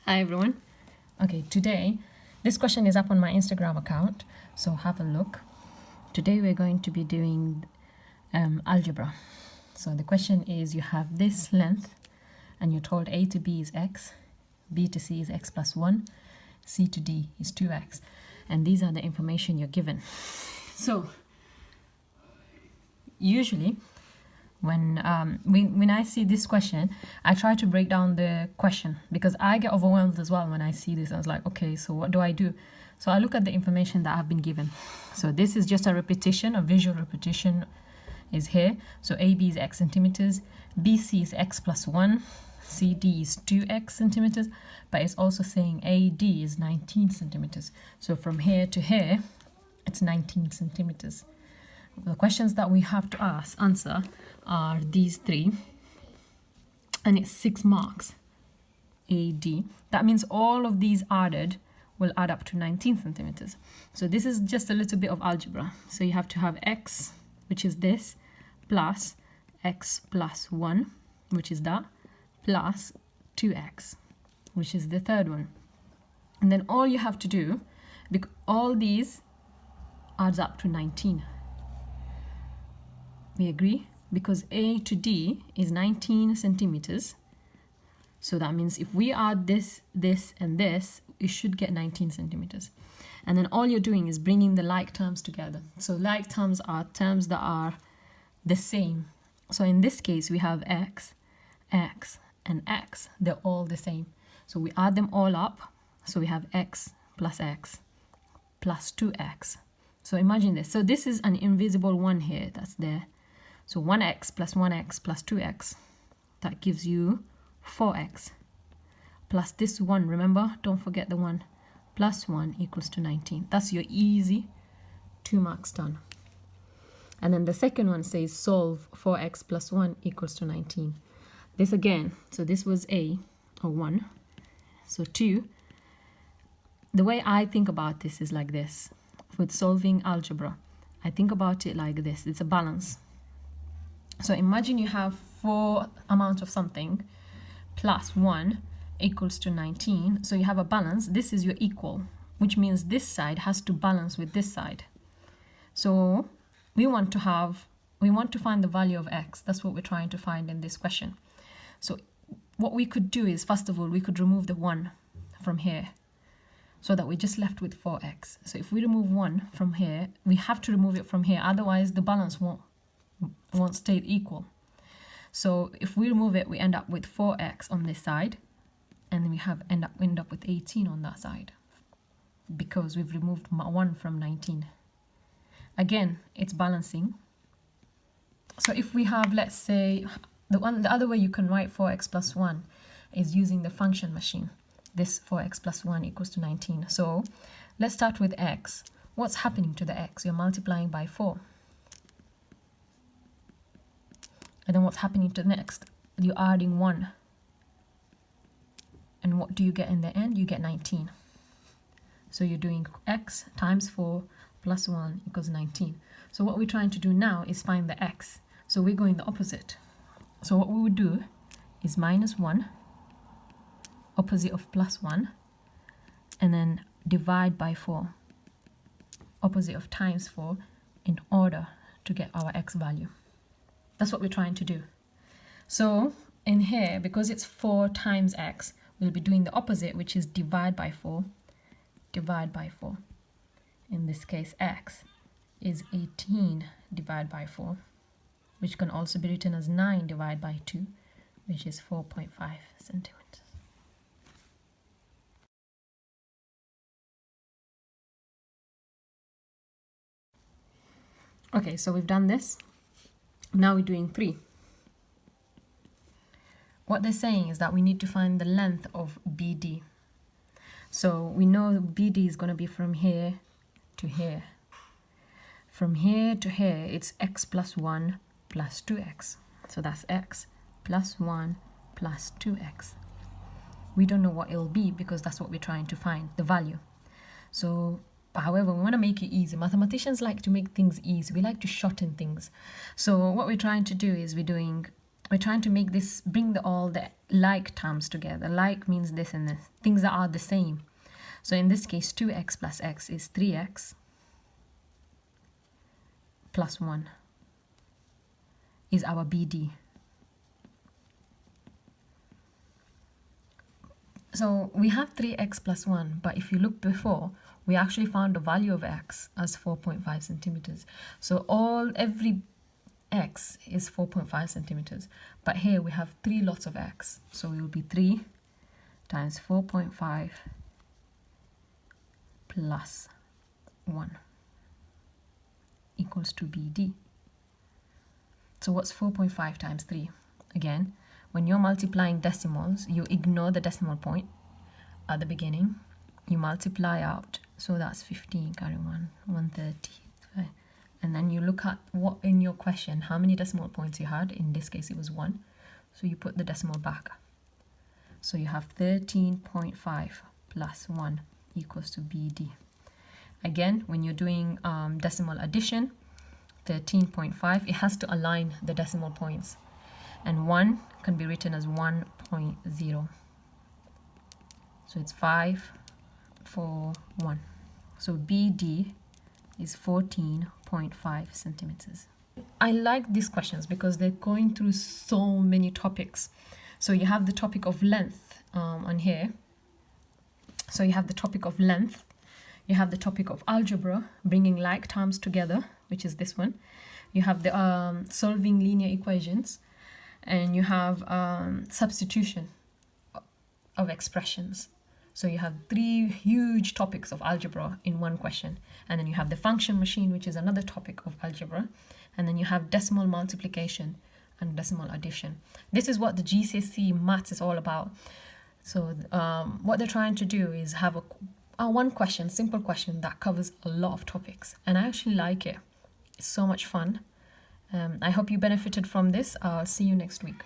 Hi everyone. Okay, today this question is up on my Instagram account, so have a look. Today we're going to be doing algebra. So the question is, you have this length and you're told a to b is x, b to c is x plus 1, c to d is 2x, and these are the information you're given. So usually when I see this question, I try to break down the question because I get overwhelmed as well when I see this. I was like, okay, so what do I do? So I look at the information that I've been given. So this is just a repetition, a visual repetition is here. So AB is x centimeters, BC is x plus 1, CD is 2x centimeters, but it's also saying AD is 19 centimeters. So from here to here, it's 19 centimeters. The questions that we have to answer are these three, and it's 6 marks, AD. That means all of these added will add up to 19 centimeters. So this is just a little bit of algebra. So you have to have x, which is this, plus x plus 1, which is that, plus 2x, which is the third one. And then all you have to do, because all these adds up to 19. We agree? Because A to D is 19 centimeters. So that means if we add this, this, and this, you should get 19 centimeters. And then all you're doing is bringing the like terms together. So like terms are terms that are the same. So in this case, we have x, x, and x. They're all the same. So we add them all up. So we have x plus 2x. So imagine this. So this is an invisible one here that's there. So 1x plus 2x, that gives you 4x. Plus this 1, remember, don't forget the 1, plus 1 equals to 19. That's your easy 2 marks done. And then the second one says solve 4x plus 1 equals to 19. This again, so this was A, or 1. So 2. The way I think about this is like this. With solving algebra, I think about it like this. It's a balance. So imagine you have 4 amounts of something plus 1 equals to 19. So you have a balance. This is your equal, which means this side has to balance with this side. So we want to find the value of x. That's what we're trying to find in this question. So what we could do is, first of all, we could remove the 1 from here so that we're just left with 4x. So if we remove 1 from here, we have to remove it from here. Otherwise, the balance won't stay equal. So if we remove it, we end up with 4x on this side, and then we end up with 18 on that side because we've removed 1 from 19. Again, it's balancing. So if we have, let's say, the other way you can write 4x plus 1 is using the function machine. This 4x plus 1 equals to 19. So let's start with x. What's happening to the x? You're multiplying by 4. And then what's happening to the next? You're adding 1. And what do you get in the end? You get 19. So you're doing x times 4 plus 1 equals 19. So what we're trying to do now is find the x. So we're going the opposite. So what we would do is minus 1, opposite of plus 1, and then divide by 4, opposite of times 4, in order to get our x value. That's what we're trying to do. So in here, because it's 4 times x, we'll be doing the opposite, which is divide by 4. Divide by 4. In this case, x is 18 divided by 4, which can also be written as 9 divided by 2, which is 4.5 centimeters. Okay, so we've done this. Now we're doing 3. What they're saying is that we need to find the length of BD. So we know BD is going to be from here to here. From here to here, it's x plus 1 plus 2x. So that's x plus 1 plus 2x. We don't know what it'll be because that's what we're trying to find, the value. So however, we want to make it easy. Mathematicians like to make things easy. We like to shorten things. So what we're trying to do is we're trying to make this, bring all the like terms together. Like means this and this, things that are the same. So in this case, 2x plus x is 3x plus 1 is our BD. So we have 3x plus 1, but if you look before, we actually found the value of x as 4.5 centimeters. So every x is 4.5 centimeters, but here we have 3 lots of x, so it will be 3 times 4.5 plus 1 equals to BD. So what's 4.5 times 3? Again, when you're multiplying decimals, you ignore the decimal point at the beginning, you multiply out, so that's 15, carry 130, and then you look at what in your question, how many decimal points you had. In this case it was 1, so you put the decimal back. So you have 13.5 plus 1 equals to BD. Again, when you're doing decimal addition, 13.5, it has to align the decimal points, and 1 can be written as 1.0. So it's 5, 4, 1. So BD is 14.5 centimeters. I like these questions because they're going through so many topics. So you have the topic of length on here. So you have the topic of length. You have the topic of algebra, bringing like terms together, which is this one. You have the solving linear equations, and you have substitution of expressions. So you have 3 huge topics of algebra in one question. And then you have the function machine, which is another topic of algebra. And then you have decimal multiplication and decimal addition. This is what the GCSE maths is all about. So what they're trying to do is have a one question, simple question that covers a lot of topics. And I actually like it. It's so much fun. I hope you benefited from this. I'll see you next week.